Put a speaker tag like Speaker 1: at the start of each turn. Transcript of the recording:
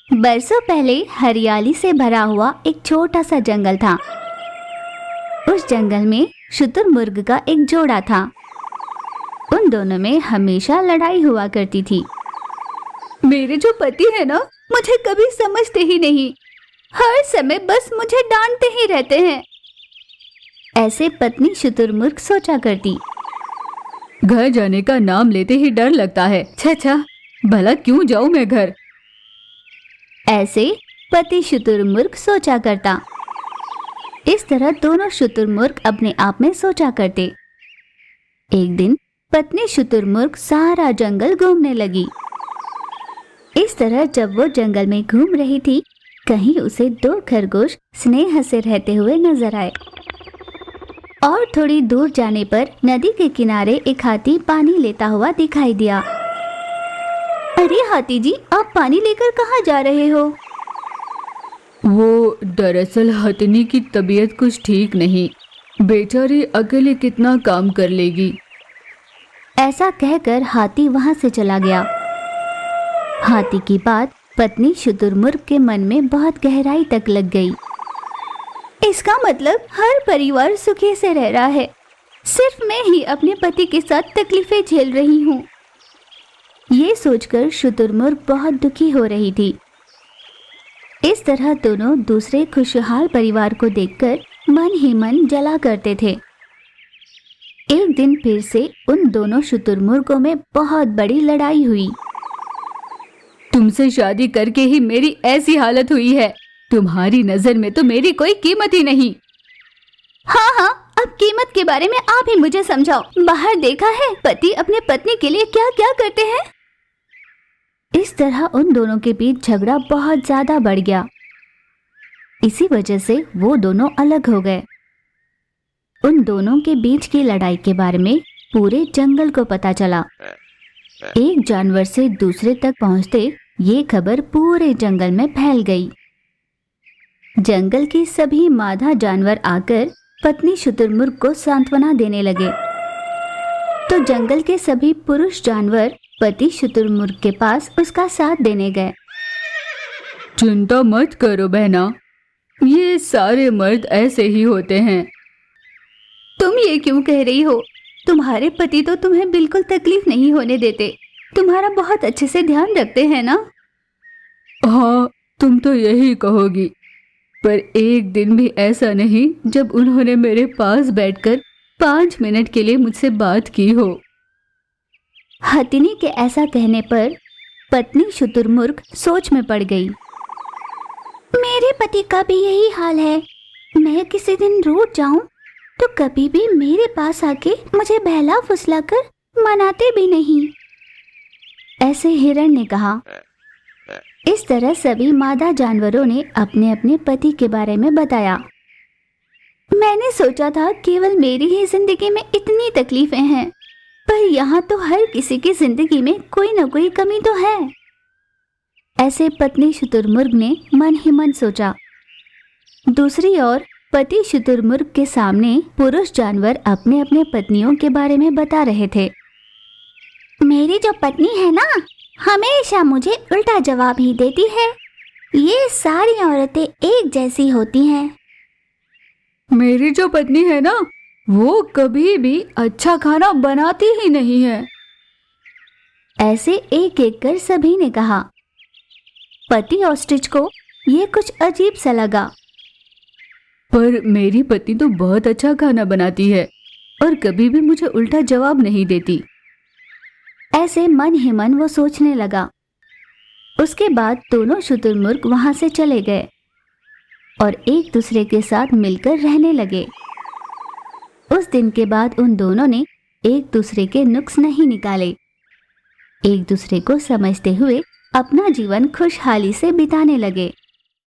Speaker 1: बरसों पहले हरियाली से भरा हुआ एक छोटा सा जंगल था। उस जंगल में शुतुरमुर्ग का एक जोड़ा था। उन दोनों में हमेशा लड़ाई हुआ करती थी। मेरे जो पति है ना, मुझे कभी समझते ही नहीं, हर समय बस मुझे डांटते ही रहते हैं। ऐसे पत्नी शुतुरमुर्ग सोचा करती। घर जाने का नाम लेते ही डर लगता है। छा भला क्यों जाऊं मैं घर। ऐसे पति शुतुरमुर्ग सोचा करता। इस तरह दोनों शुतुरमुर्ग अपने आप में सोचा करते। एक दिन पत्नी शुतुरमुर्ग सारा जंगल घूमने लगी। इस तरह जब वो जंगल में घूम रही थी, कहीं उसे दो खरगोश स्नेह से रहते हुए नजर आए। और थोड़ी दूर जाने पर नदी के किनारे एक हाथी पानी लेता हुआ दिखाई दिया। अरे हाथी जी, आप पानी लेकर कहाँ जा रहे हो?
Speaker 2: वो दरअसल हथनी की तबीयत कुछ ठीक नहीं, बेचारी अकेले कितना काम कर लेगी।
Speaker 1: ऐसा कहकर हाथी वहां से चला गया। हाथी की बात पत्नी शुतुरमुर्ग के मन में बहुत गहराई तक लग गई। इसका मतलब हर परिवार सुखी से रह रहा है, सिर्फ मैं ही अपने पति के साथ तकलीफें झेल रही हूँ। ये सोचकर शुतुरमुर्ग बहुत दुखी हो रही थी। इस तरह दोनों दूसरे खुशहाल परिवार को देखकर मन ही मन जला करते थे। एक दिन फिर से उन दोनों शुतुरमुर्गों में बहुत बड़ी लड़ाई हुई।
Speaker 2: तुमसे शादी करके ही मेरी ऐसी हालत हुई है, तुम्हारी नजर में तो मेरी कोई कीमत ही नहीं।
Speaker 1: हाँ, अब कीमत के बारे में आप ही मुझे समझाओ। बाहर देखा है पति अपने पत्नी के लिए क्या क्या करते हैं। इस तरह उन दोनों के बीच झगड़ा बहुत ज्यादा बढ़ गया। इसी वजह से वो दोनों अलग हो गए। उन दोनों के बीच की लड़ाई के बारे में पूरे जंगल को पता चला। एक जानवर से दूसरे तक पहुंचते ये खबर पूरे जंगल में फैल गई। जंगल के सभी मादा जानवर आकर पत्नी शुतुरमुर्ग को सांत्वना देने लगे। तो जंगल के सभी पुरुष जानवर पति शुतुरमुर्ग के पास उसका साथ देने गए।
Speaker 2: चिंता मत करो बहना, ये सारे मर्द ऐसे ही होते हैं।
Speaker 1: तुम ये क्यों कह रही हो? तुम्हारे पति तो तुम्हें बिल्कुल तकलीफ नहीं होने देते, तुम्हारा बहुत अच्छे से ध्यान रखते हैं ना?
Speaker 2: हाँ, तुम तो यही कहोगी, पर एक दिन भी ऐसा नहीं जब उन्होंने मेरे पास बैठकर 5 मिनट के लिए मुझसे बात की हो।
Speaker 1: हथिनी के ऐसा कहने पर पत्नी शुतुरमुर्ग सोच में पड़ गई। मेरे पति का भी यही हाल है। मैं किसी दिन रूठ जाऊं तो कभी भी मेरे पास आके मुझे बहला फुसलाकर मनाते भी नहीं। ऐसे हिरण ने कहा। इस तरह सभी मादा जानवरों ने अपने अपने पति के बारे में बताया। मैंने सोचा था केवल मेरी ही जिंदगी में इतनी तकलीफें हैं, पर यहाँ तो हर किसी की जिंदगी में कोई न कोई कमी तो है। ऐसे पत्नी शुतुरमुर्ग ने मन ही मन सोचा। दूसरी ओर पति शुतुरमुर्ग के सामने पुरुष जानवर अपने अपने पत्नियों के बारे में बता रहे थे। मेरी जो पत्नी है ना, हमेशा मुझे उल्टा जवाब ही देती है। ये सारी औरतें एक जैसी होती हैं।
Speaker 2: मेरी जो पत्नी है ना, वो कभी भी अच्छा खाना बनाती ही नहीं है।
Speaker 1: ऐसे एक एक कर सभी ने कहा। पति ऑस्ट्रिच को ये कुछ अजीब सा लगा।
Speaker 2: पर मेरी पत्नी तो बहुत अच्छा खाना बनाती है और कभी भी मुझे उल्टा जवाब नहीं देती।
Speaker 1: ऐसे मन ही मन वो सोचने लगा। उसके बाद दोनों शुतुरमुर्ग वहां से चले गए और एक दूसरे के साथ मिलकर रहने लगे। उस दिन के बाद उन दोनों ने एक दूसरे के नुक्स नहीं निकाले। एक दूसरे को समझते हुए अपना जीवन खुशहाली से बिताने लगे।